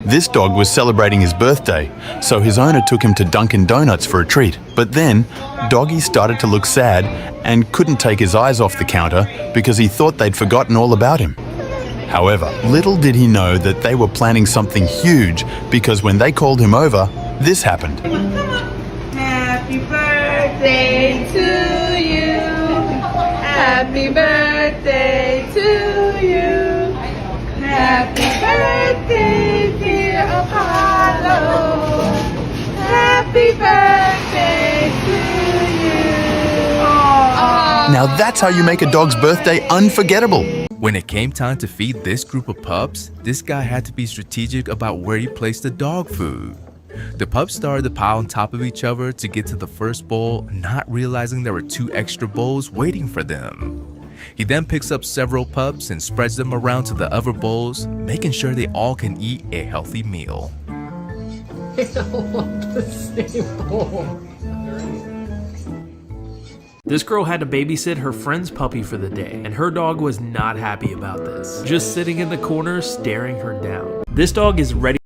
This dog was celebrating his birthday, so his owner took him to Dunkin' Donuts for a treat. But then, Doggy started to look sad and couldn't take his eyes off the counter because he thought they'd forgotten all about him. However, little did he know that they were planning something huge, because when they called him over, this happened. Happy birthday to you. Happy birthday to you. Happy birthday, dear Apollo. Happy birthday to you. Aww. Now that's how you make a dog's birthday unforgettable. When it came time to feed this group of pups, this guy had to be strategic about where he placed the dog food. The pups started to pile on top of each other to get to the first bowl, not realizing there were 2 extra bowls waiting for them. He then picks up several pups and spreads them around to the other bowls, making sure they all can eat a healthy meal. I don't want the same bowl. This girl had to babysit her friend's puppy for the day, and her dog was not happy about this. Just sitting in the corner, staring her down. This dog is ready.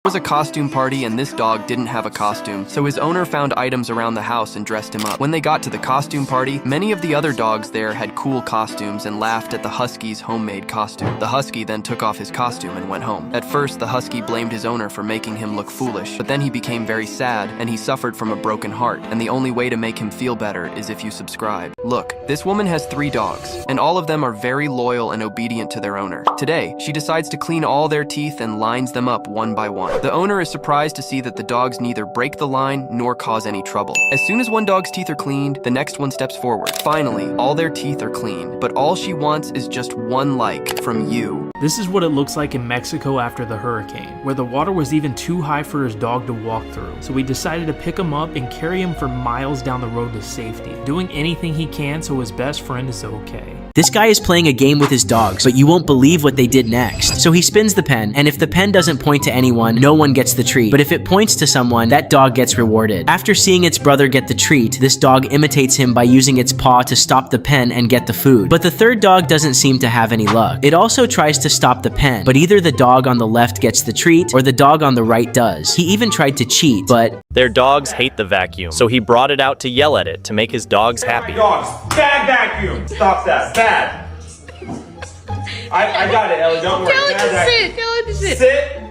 It was a costume party and this dog didn't have a costume, so his owner found items around the house and dressed him up. When they got to the costume party, many of the other dogs there had cool costumes and laughed at the husky's homemade costume. The husky then took off his costume and went home. At first, the husky blamed his owner for making him look foolish, but then he became very sad and he suffered from a broken heart, and the only way to make him feel better is if you subscribe. Look, this woman has 3 dogs, and all of them are very loyal and obedient to their owner. Today, she decides to clean all their teeth and lines them up one by one. The owner is surprised to see that the dogs neither break the line nor cause any trouble. As soon as one dog's teeth are cleaned, the next one steps forward. Finally, all their teeth are clean, but all she wants is just 1 like from you. This is what it looks like in Mexico after the hurricane, where the water was even too high for his dog to walk through. So we decided to pick him up and carry him for miles down the road to safety, doing anything he can so his best friend is okay. This guy is playing a game with his dogs, but you won't believe what they did next. So he spins the pen, and if the pen doesn't point to anyone, no one gets the treat. But if it points to someone, that dog gets rewarded. After seeing its brother get the treat, this dog imitates him by using its paw to stop the pen and get the food. But the third dog doesn't seem to have any luck. It also tries to stop the pen, but either the dog on the left gets the treat, or the dog on the right does. He even tried to cheat, but their dogs hate the vacuum, so he brought it out to yell at it to make his dogs happy. Dogs, bad vacuum! Stop that, bad! I got it, Ellie, don't worry. Tell it to sit, tell it to sit. Sit!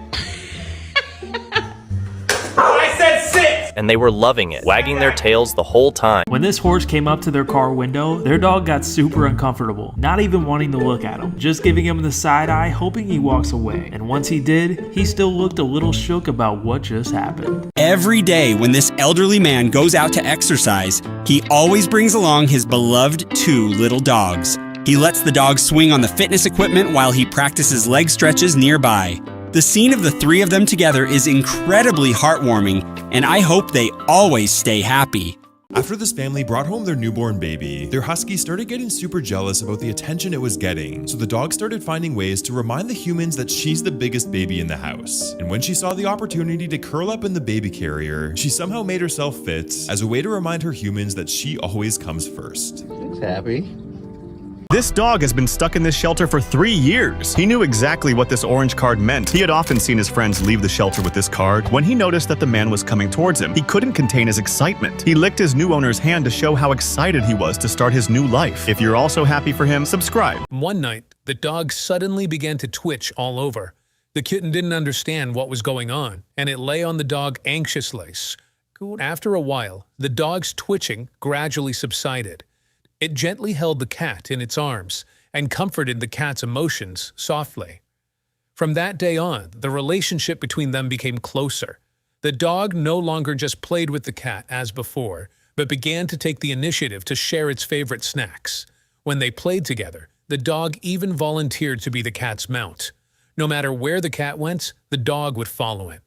I said sit! And they were loving it, wagging their tails the whole time. When this horse came up to their car window, their dog got super uncomfortable, not even wanting to look at him, just giving him the side eye, hoping he walks away. And once he did, he still looked a little shook about what just happened. Every day when this elderly man goes out to exercise, he always brings along his beloved 2 little dogs. He lets the dogs swing on the fitness equipment while he practices leg stretches nearby. The scene of the 3 of them together is incredibly heartwarming, and I hope they always stay happy. After this family brought home their newborn baby, their husky started getting super jealous about the attention it was getting, so the dog started finding ways to remind the humans that she's the biggest baby in the house. And when she saw the opportunity to curl up in the baby carrier, she somehow made herself fit as a way to remind her humans that she always comes first. Looks happy. This dog has been stuck in this shelter for 3 years. He knew exactly what this orange card meant. He had often seen his friends leave the shelter with this card. When he noticed that the man was coming towards him, he couldn't contain his excitement. He licked his new owner's hand to show how excited he was to start his new life. If you're also happy for him, subscribe. One night, the dog suddenly began to twitch all over. The kitten didn't understand what was going on, and it lay on the dog anxiously. After a while, the dog's twitching gradually subsided. It gently held the cat in its arms and comforted the cat's emotions softly. From that day on, the relationship between them became closer. The dog no longer just played with the cat as before, but began to take the initiative to share its favorite snacks. When they played together, the dog even volunteered to be the cat's mount. No matter where the cat went, the dog would follow it.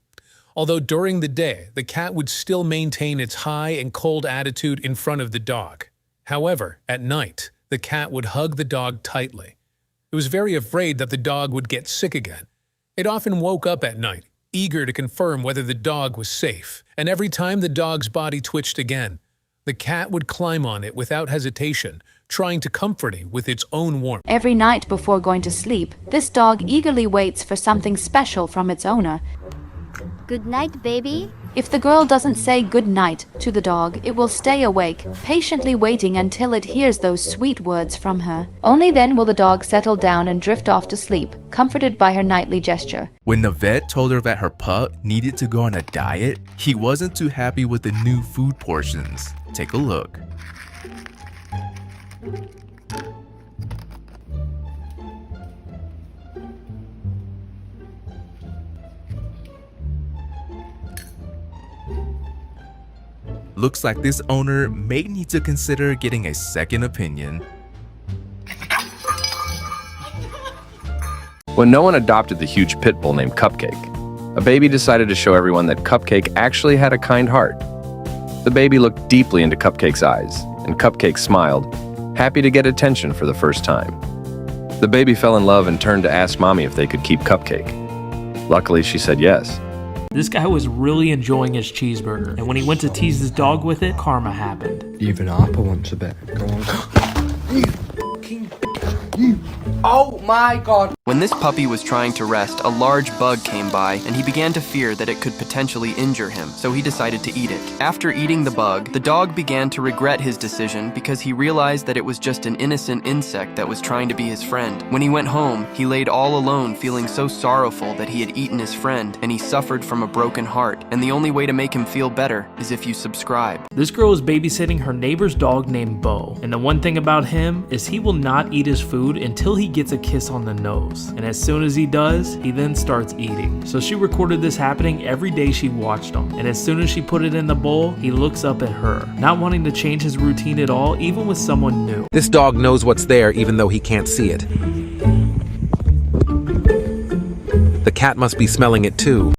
Although during the day, the cat would still maintain its high and cold attitude in front of the dog. However, at night, the cat would hug the dog tightly. It was very afraid that the dog would get sick again. It often woke up at night, eager to confirm whether the dog was safe. And every time the dog's body twitched again, the cat would climb on it without hesitation, trying to comfort it with its own warmth. Every night before going to sleep, this dog eagerly waits for something special from its owner. Good night, baby. If the girl doesn't say good night to the dog, it will stay awake, patiently waiting until it hears those sweet words from her. Only then will the dog settle down and drift off to sleep, comforted by her nightly gesture. When the vet told her that her pup needed to go on a diet, he wasn't too happy with the new food portions. Take a look. Looks like this owner may need to consider getting a second opinion. When no one adopted the huge pit bull named Cupcake, a baby decided to show everyone that Cupcake actually had a kind heart. The baby looked deeply into Cupcake's eyes, and Cupcake smiled, happy to get attention for the first time. The baby fell in love and turned to ask Mommy if they could keep Cupcake. Luckily, she said yes. This guy was really enjoying his cheeseburger, and when he went to tease his dog with it, karma happened. Even Harper wants a bit. Go on. Oh my god! When this puppy was trying to rest, a large bug came by, and he began to fear that it could potentially injure him, so he decided to eat it. After eating the bug, the dog began to regret his decision because he realized that it was just an innocent insect that was trying to be his friend. When he went home, he laid all alone, feeling so sorrowful that he had eaten his friend, and he suffered from a broken heart, and the only way to make him feel better is if you subscribe. This girl is babysitting her neighbor's dog named Bo, and the one thing about him is he will not eat his food until he gets a kiss on the nose. And as soon as he does, he then starts eating. So she recorded this happening every day she watched him. And as soon as she put it in the bowl, he looks up at her, not wanting to change his routine at all, even with someone new. This dog knows what's there even though he can't see it. The cat must be smelling it too.